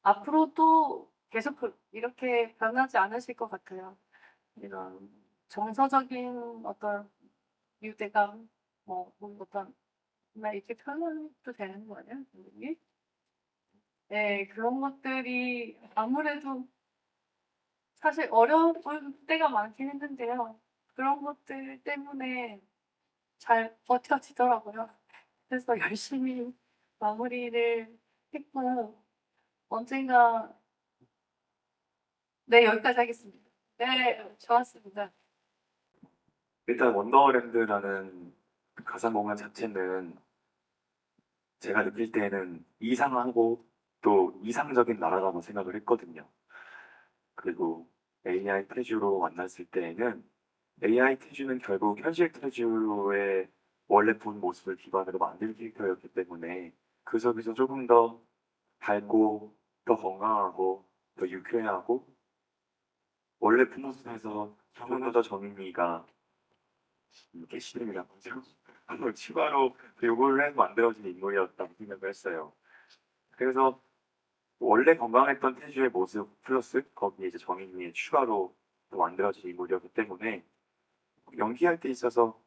앞으로도 계속 이렇게 변하지 않으실 것 같아요. 이런 정서적인 어떤 유대감, 어떤 이렇게 표현도 되는 거 아니야? 선생님? 네, 그런 것들이 아무래도 사실 어려울 때가 많긴 했는데요. 그런 것들 때문에 잘 버텨지더라고요. 그래서 열심히 마무리를 했고, 언젠가, 네, 여기까지 하겠습니다. 네, 좋았습니다. 일단 원더랜드라는 그 가상공간 자체는 제가 느낄 때는 이상하고 또 이상적인 나라라고 생각을 했거든요. 그리고 AI 태주로 만났을 때에는 AI 태주는 결국 현실 태주의 원래 본 모습을 기반으로 만든 캐릭터였기 때문에 그 속에서 조금 더 밝고 더 건강하고 더 유쾌하고 원래 품모습에서 조금 더 정인이가 캐시님이라고 하죠. 한번 추가로 요구를 해서 만들어진 인물이었다고 생각을 했어요. 그래서 원래 건강했던 태주의 모습 플러스 거기에 이제 정인이의 추가로 또 만들어진 인물이었기 때문에 연기할 때 있어서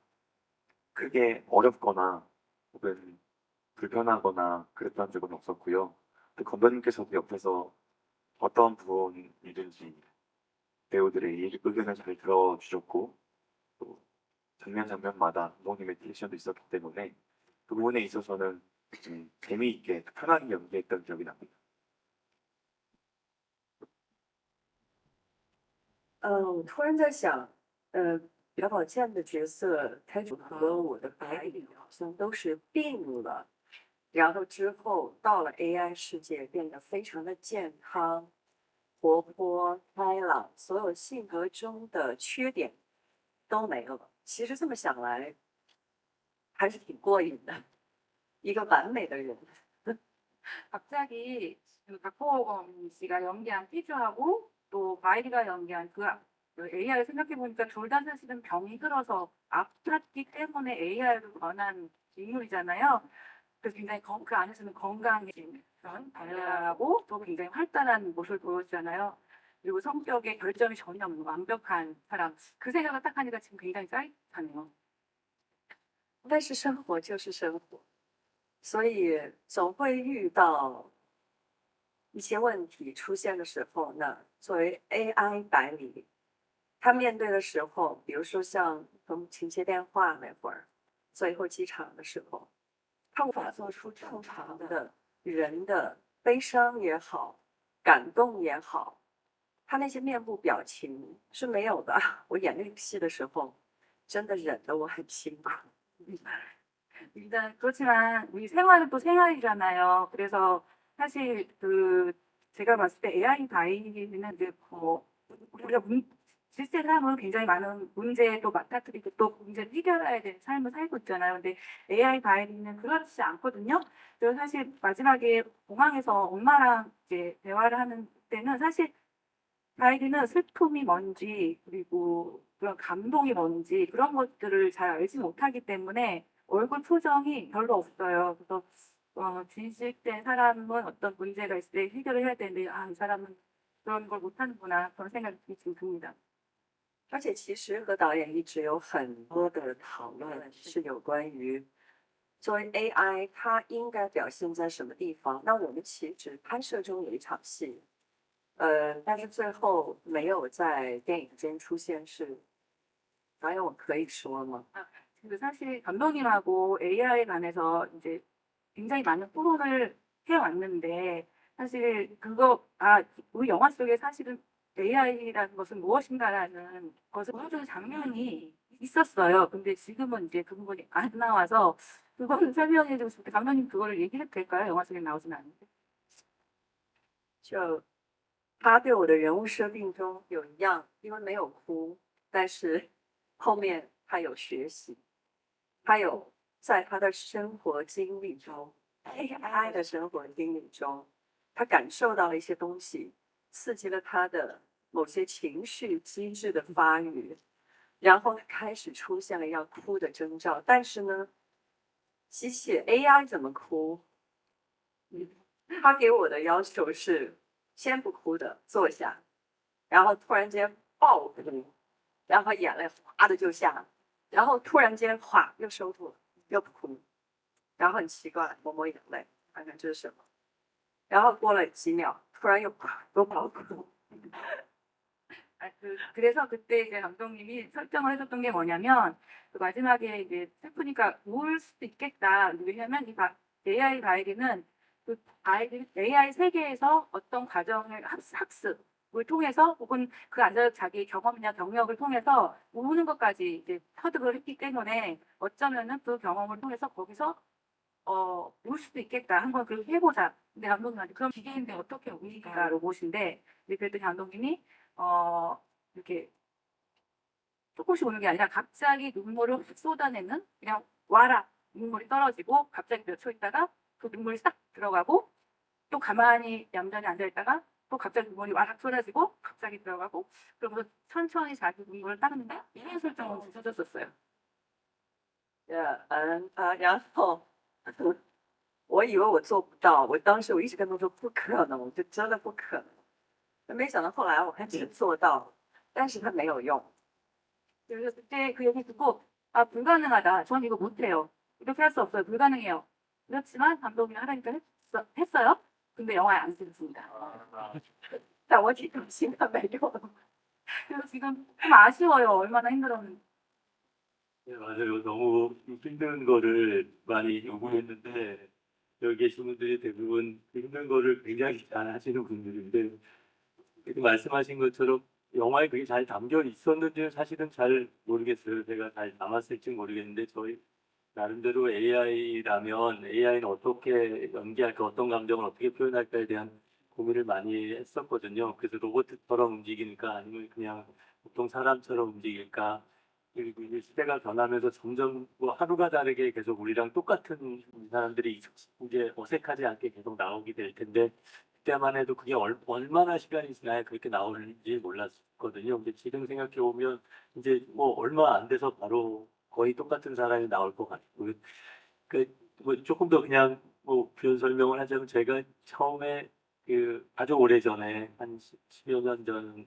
크게 어렵거나 혹은 불편하거나 그랬던 적은 없었고요. 또 감독님께서도 옆에서 어떤 부분이든지 배우들의 의견을 잘 들어주셨고 또 장면 장면마다 감독님의 디렉션도 있었기 때문에 그 부분에 있어서는 재미있게 편하게 연기했던 기억이 납니다. 我突然在想，朴宝剑的角色，他和我的白领好像都是病了，然后之后到了 AI 世界，变得非常的健康、活泼、开朗，所有性格中的缺点都没有了。其实这么想来，还是挺过瘾的，一个完美的人。 갑자기 그 박보검 씨가 연기한 피주하고 또 바이리가 연기한 그 AI를 생각해 보니까 둘 다 사실은 병이 들어서 아팠기 때문에 AI로 변한 인물이잖아요. 그래서 굉장히 그 안에서는 건강해진 그런 발랄하고 또 굉장히 활달한 모습을 보여주잖아요. 그리고 성격에 결점이 전혀 없는 완벽한 사람. 그 생각을 딱 하니까 지금 굉장히 짜릿하네요. 但是生活就是生活，所以总会遇到一些问题出现的时候呢，作为 AI 白领，他面对的时候，比如说像从情接电话那会儿，最后机场的时候，他无法做出正常的人的悲伤也好，感动也好，他那些面部表情是没有的。我演那个戏的时候，真的忍得我很辛苦。 일단 그렇지만 우리 생활은 또 생활이잖아요. 그래서 사실 그 제가 봤을 때 AI 바이는 이제 뭐 우리가 실제 삶은 굉장히 많은 문제도 맡아들이고 또 문제를 해결해야 되는 삶을 살고 있잖아요. 근데 AI 바이는 그렇지 않거든요. 그래서 사실 마지막에 공항에서 엄마랑 이제 대화를 하는 때는 사실 바이든은 슬픔이 뭔지 그리고 그런 감동이 뭔지 그런 것들을 잘 알지 못하기 때문에 얼굴 표정이 별로 없어요. 그래서 진실된 사람은 어떤 문제가 있을 때 해결을 해야 되는데 아, 이 사람은 그런 걸 못하는구나 그런 생각이 지금 듭니다. 而且其实和导演一直有很多的讨论，是有关于作为 AI 它应该表现在什么地方。那我们其实拍摄中有一场戏，但是最后没有在电影中出现，是导演，我可以说吗？ 근데 사실 감독님하고 AI 관해서 이제 굉장히 많은 토론을 해왔는데 사실 우리 영화 속에 사실은 AI라는 것은 무엇인가라는 것을 보여주는 장면이 있었어요. 근데 지금은 이제 그 부분이 안 나와서 그거는 설명해 주고 싶은데 감독님 그거를 얘기해도 될까요? 영화 속에 나오진 않는데. 就他对我的人物设定中有一样，因为没有哭，但是后面他有学习，他有在他的生活经历中 ，AI 的生活经历中，他感受到了一些东西，刺激了他的某些情绪机制的发育，然后他开始出现了要哭的征兆。但是呢，机器 AI 怎么哭？他给我的要求是先不哭的坐下，然后突然间爆哭，然后眼泪哗的就下，然后突然间哗又收住了，又不哭，然后很奇怪抹抹眼泪，看看这是什么，然后过了几秒，突然又爆哭。 그래서 그때 이제 감독님이 설정을 해줬던 게 뭐냐면 그 마지막에 이제 슬프니까 울 수도 있겠다. 왜냐면 AI 바이리는 그 아이들 AI 세계에서 어떤 과정을 학습을 통해서 혹은 그 앉아서 자기 경험이나 경력을 통해서 우는 것까지 이제 터득을 했기 때문에 어쩌면은 그 경험을 통해서 거기서 울 수도 있겠다. 한번 그렇게 해보자. 근데 감독님한테 그럼 기계인데 어떻게 우니까 로봇인데 근데 그랬더니 감독님이 이렇게 조금씩 우는 게 아니라 갑자기 눈물을 확 쏟아내는 그냥 와라 눈물이 떨어지고 갑자기 몇 초 있다가 그 눈물이 싹 들어가고 또 가만히 얌전히 앉아있다가 또 갑자기 눈물이 와락 쏟아지고 갑자기 들어가고 그러면서 천천히 자기 눈물을 닦는다 이런 설정을 주셔줬었어요. 然后我以为我做不到，我当时我一直跟他说不可能，我就真的不可能。但没想到后来我还真做到了，但是它没有用。 그래서 그때 그 얘기 듣고 아 불가능하다. 전 이거 못해요. 이렇게 할 수 없어요. 불가능해요. 그렇지만 감독님이 하라니까 했어요. 근데 영화에 안 쓰였습니다. 但我挺高兴它没用。 그래서 지금 좀 아쉬워요. 얼마나 힘들었는지. 네, 맞아요. 너무 힘든 거를 많이 요구했는데 여기 계신 분들이 대부분 그 힘든 거를 굉장히 잘 하시는 분들인데 이렇게 말씀하신 것처럼 영화에 그게 잘 담겨 있었는지는 사실은 잘 모르겠어요. 제가 잘 담았을지 모르겠는데 저희 나름대로 AI라면 AI는 어떻게 연기할까, 어떤 감정을 어떻게 표현할까에 대한 고민을 많이 했었거든요. 그래서 로봇처럼 움직이니까 아니면 그냥 보통 사람처럼 움직일까. 그리고 이제 시대가 변하면서 점점 뭐 하루가 다르게 계속 우리랑 똑같은 사람들이 이제 어색하지 않게 계속 나오게 될 텐데 그때만 해도 그게 얼마나 시간이 지나야 그렇게 나오는지 몰랐거든요. 근데 지금 생각해 보면 이제 뭐 얼마 안 돼서 바로 거의 똑같은 사람이 나올 것 같고 뭐 조금 더 그냥 뭐 표현 설명을 하자면 제가 처음에 그 아주 오래 전에 한 10여 년 전,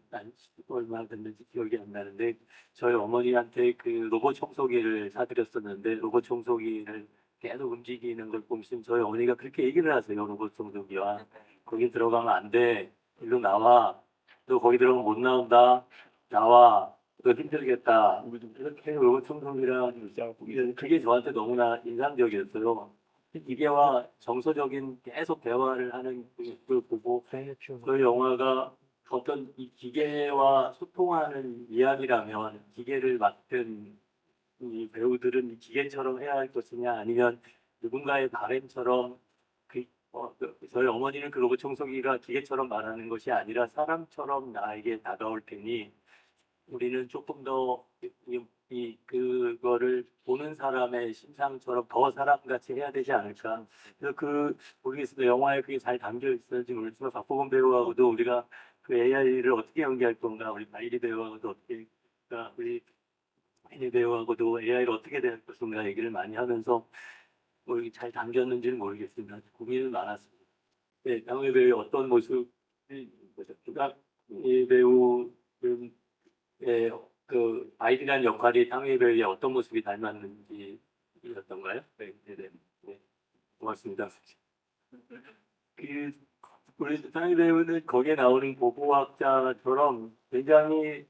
얼마 됐는지 기억이 안 나는데 저희 어머니한테 그 로봇 청소기를 사드렸었는데 로봇 청소기를 계속 움직이는 걸 보시면 저희 어머니가 그렇게 얘기를 하세요. 로봇 청소기와 거기 들어가면 안 돼. 일로 나와. 너 거기 들어가면 못 나온다. 나와. 너 힘들겠다. 이렇게 로봇 청소기랑 그게 저한테 너무나 인상적이었어요. 기계와 정서적인 계속 대화를 하는 걸 보고 그 영화가 어떤 이 기계와 소통하는 이야기라면 기계를 맡은 이 배우들은 이 기계처럼 해야 할 것이냐 아니면 누군가의 바램처럼 저희 어머니는 그 로봇 청소기가 기계처럼 말하는 것이 아니라 사람처럼 나에게 다가올 테니 우리는 조금 더 그거를 보는 사람의 심상처럼 더 사람같이 해야 되지 않을까. 그래서 모르겠습니다. 영화에 그게 잘 담겨 있었는지 모르겠지만 박보검 배우하고도 우리가 그 AI를 어떻게 연기할 건가, 우리 바이리 배우하고도 어떻게, 우리 바이리 배우하고도 AI를 어떻게 대할 것인가 얘기를 많이 하면서 뭐 이게 잘 담겼는지는 모르겠습니다. 고민은 많았습니다. 네, 강의 배우의 어떤 모습이, 이 배우, 예, 그 아이디라는 역할이 탕웨이 배우의 어떤 모습이 닮았는지였던가요? 네, 네, 네, 네. 고맙습니다. 그 우리 탕웨이 배우는 거기에 나오는 고고학자처럼 굉장히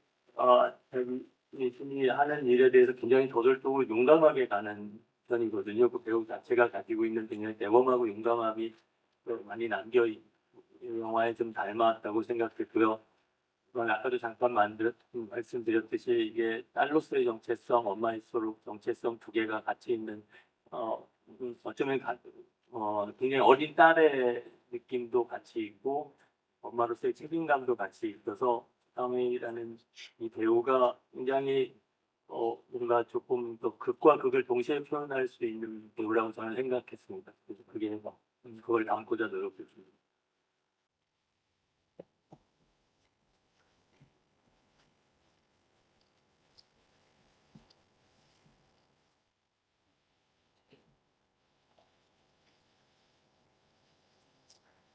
자신이 하는 일에 대해서 굉장히 저돌적으로 용감하게 가는 편이거든요. 그 배우 자체가 가지고 있는 굉장히 대범하고 용감함이 많이 남겨 영화에 좀 닮았다고 생각했고요. 아까도 잠깐 말씀드렸듯이 이게 딸로서의 정체성, 엄마로서의 정체성 두 개가 같이 있는 어쩌면 굉장히 어린 딸의 느낌도 같이 있고 엄마로서의 책임감도 같이 있어서 다음이라는 이 배우가 굉장히 뭔가 조금 더 극과 극을 동시에 표현할 수 있는 배우라고 저는 생각했습니다. 그래서 그걸 담고자 노력했습니다.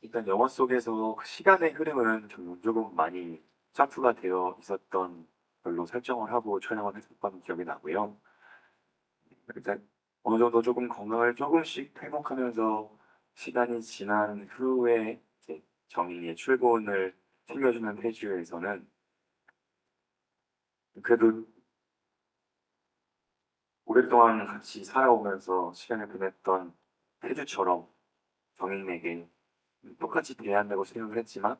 일단 영화 속에서 그 시간의 흐름은 조금 많이 점프가 되어 있었던 걸로 설정을 하고 촬영을 했었던 기억이 나고요. 일단 어느 정도 조금 건강을 조금씩 회복하면서 시간이 지난 후에 이제 정인이의 출근을 챙겨주는 페이지에서는 그래도 오랫동안 같이 살아오면서 시간을 보냈던 태주처럼 정인에게 똑같이 대해야 한다고 생각을 했지만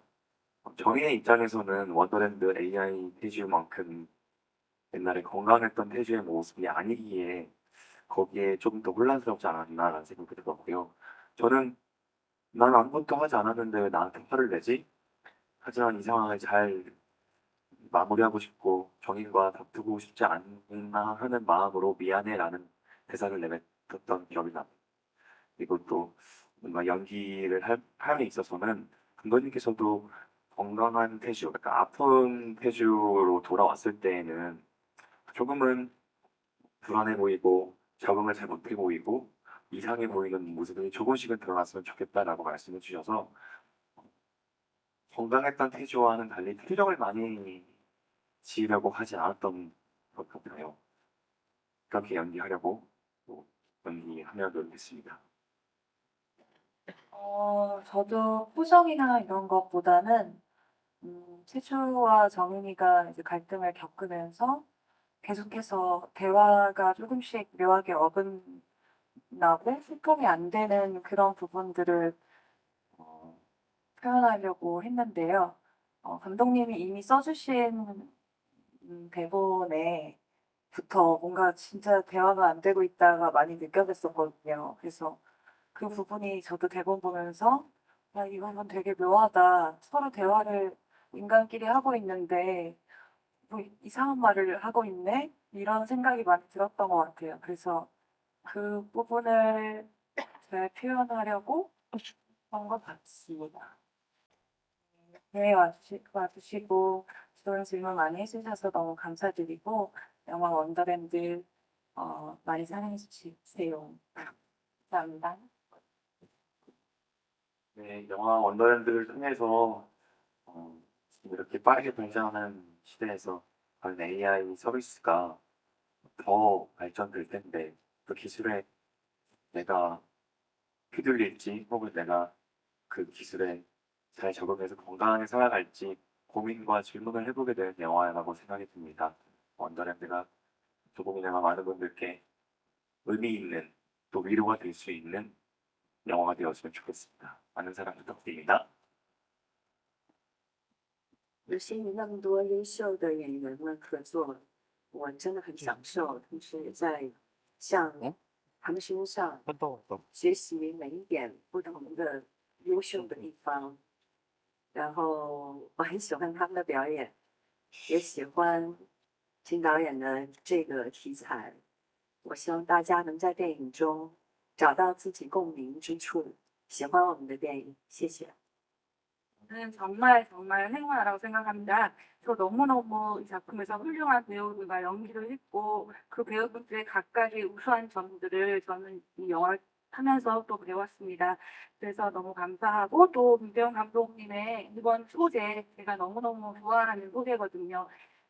정인의 입장에서는 원더랜드 AI 태주만큼 옛날에 건강했던 태주의 모습이 아니기에 거기에 조금 더 혼란스럽지 않았나라는 생각이 들었고요. 저는 난 아무것도 하지 않았는데 왜 나한테 화를 내지? 하지만 이 상황을 잘 마무리하고 싶고 정인과 다투고 싶지 않나 하는 마음으로 미안해라는 대사를 내뱉었던 기억이 납니다. 그리고 또 뭔가 연기를 함에 있어서는 감독님께서도 건강한 태주, 그러니까 아픈 태주로 돌아왔을 때에는 조금은 불안해 보이고 적응을 잘 못해 보이고 이상해 보이는 모습이 조금씩은 드러났으면 좋겠다라고 말씀해 주셔서 건강했던 태주와는 달리 표정을 많이 지으려고 하지 않았던 것 같아요. 그렇게 연기하려고 또 연기하며 노력했습니다. 저도 표정이나 이런 것보다는 태주와 정인이가 이제 갈등을 겪으면서 계속해서 대화가 조금씩 묘하게 어긋나고 소통이 안 되는 그런 부분들을 어, 표현하려고 했는데요. 감독님이 이미 써주신 대본에부터 뭔가 진짜 대화가 안 되고 있다가 많이 느껴졌었거든요. 그래서 그 부분이 저도 대본 보면서 아, 이 부분 되게 묘하다. 서로 대화를 인간끼리 하고 있는데 뭐 이상한 말을 하고 있네? 이런 생각이 많이 들었던 것 같아요. 그래서 그 부분을 잘 표현하려고 한 것 같습니다. 네, 와주시고 좋은 질문 많이 해주셔서 너무 감사드리고 영화 원더랜드 많이 사랑해 주세요. 감사합니다. 네, 영화 원더랜드를 통해서 지금 이렇게 빠르게 발전하는 시대에서 과연 AI 서비스가 더 발전될 텐데 그 기술에 내가 휘둘릴지 혹은 내가 그 기술에 잘 적응해서 건강하게 살아갈지 고민과 질문을 해보게 되는 영화라고 생각이 듭니다. 원더랜드가 조금이나마 많은 분들께 의미 있는 또 위로가 될 수 있는 영화가 되었으면 좋겠습니다. 많은 사랑 부탁드립니다. 有幸与那么多优秀的演员们合作，我真的很享受，同时也在向他们身上学习每一点不同的优秀的地方。然后我很喜欢他们的表演，也喜欢金导演的这个题材。我希望大家能在电影中找到自己共鸣之处，喜欢我们的电影。谢谢。 저는 정말 정말 행운이라고 생각합니다. 저 너무너무 이 작품에서 훌륭한 배우들과 연기를 했고 그 배우분들의 각각의 우수한 점들을 저는 이 영화를 하면서 또 배웠습니다. 그래서 너무 감사하고 또 김대현 감독님의 이번 소재 제가 너무너무 좋아하는 소재거든요.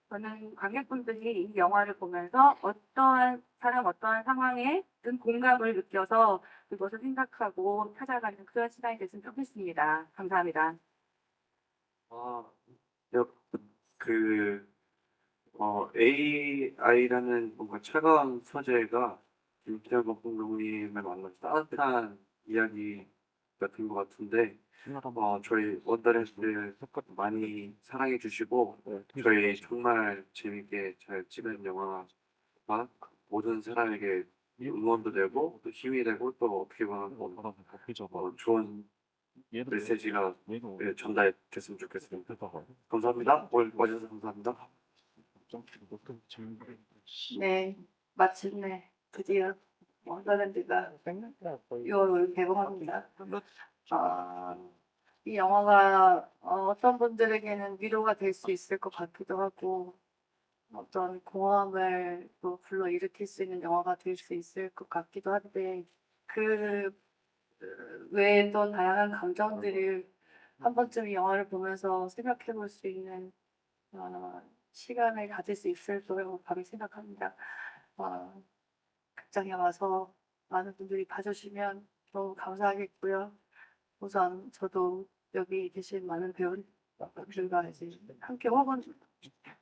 저는 관객분들이 이 영화를 보면서 어떠한 사람, 어떠한 상황에든 공감을 느껴서 그것을 생각하고 찾아가는 그런 시간이 됐으면 좋겠습니다. 감사합니다. 아, 그 AI라는 뭔가 차가운 소재가 김태현 감독님을 만나서 따뜻한 이야기 같은 것 같은데 저희 원더랜드 많이 사랑해 주시고 저희 정말 재밌게 잘 찍은 영화가 모든 사람에게 응원도 되고 또 힘이 되고 또 어떻게 보면 좋은 메시지가 전달됐으면 좋겠습니다. 감사합니다. 오늘 와주셔서 감사합니다. 네, 마침내 드디어 원더랜드가 6월 개봉합니다. 이 영화가 어떤 분들에게는 위로가 될 수 있을 것 같기도 하고 어떤 공허함을 또 불러일으킬 수 있는 영화가 될 수 있을 것 같기도 한데 그 외에 또 다양한 감정들을 한 번쯤 이 영화를 보면서 생각해 볼 수 있는 시간을 가질 수 있을 거라고 감히 생각합니다. 극장에 와서 많은 분들이 봐주시면 너무 감사하겠고요. 우선 저도 여기 계신 많은 우리가 이제 함께 혹은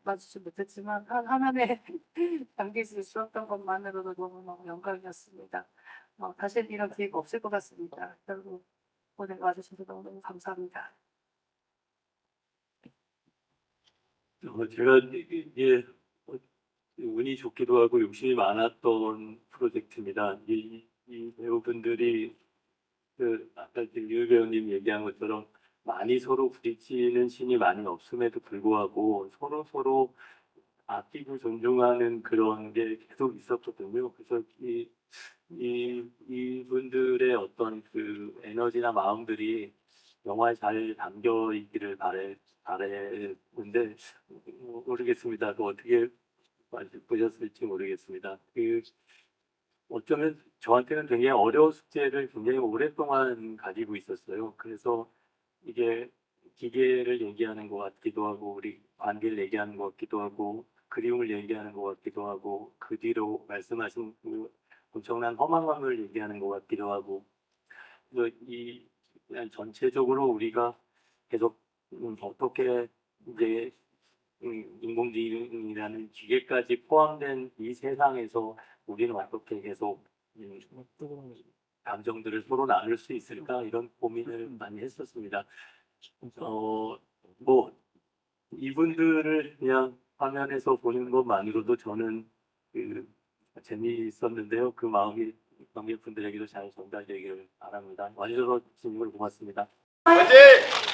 마주치 못했지만 화면에 담길 수 있었던 것만으로도 너무너무 영광이었습니다. 다시 이런 기회가 없을 것 같습니다. 결국 오늘 와주셔서 너무너무 감사합니다. 제가 이게 운이 좋기도 하고 욕심이 많았던 프로젝트입니다. 이 배우분들이 아까 유 배우님 얘기한 것처럼 많이 서로 부딪히는 신이 많이 없음에도 불구하고 서로 아끼고 존중하는 그런 게 계속 있었거든요. 그래서 이분들의 어떤 그 에너지나 마음들이 영화에 잘 담겨 있기를 바랬는데 모르겠습니다. 그 어떻게 보셨을지 모르겠습니다. 어쩌면 저한테는 굉장히 어려운 숙제를 굉장히 오랫동안 가지고 있었어요. 그래서 이게 기계를 얘기하는 것 같기도 하고, 우리 관계를 얘기하는 것 같기도 하고, 그리움을 얘기하는 것 같기도 하고, 그 뒤로 말씀하신 그 엄청난 허망함을 얘기하는 것 같기도 하고, 그래서 그냥 전체적으로 우리가 계속 어떻게 이제 인공지능이라는 기계까지 포함된 이 세상에서 우리는 어떻게 계속 감정들을 서로 나눌 수 있을까 이런 고민을 많이 했었습니다. 뭐 이분들을 그냥 화면에서 보는 것만으로도 저는 재미있었는데요. 그 마음이 관객분들에게도 잘 전달되기를 바랍니다. 와주셔서 진심으로 고맙습니다. 화이팅!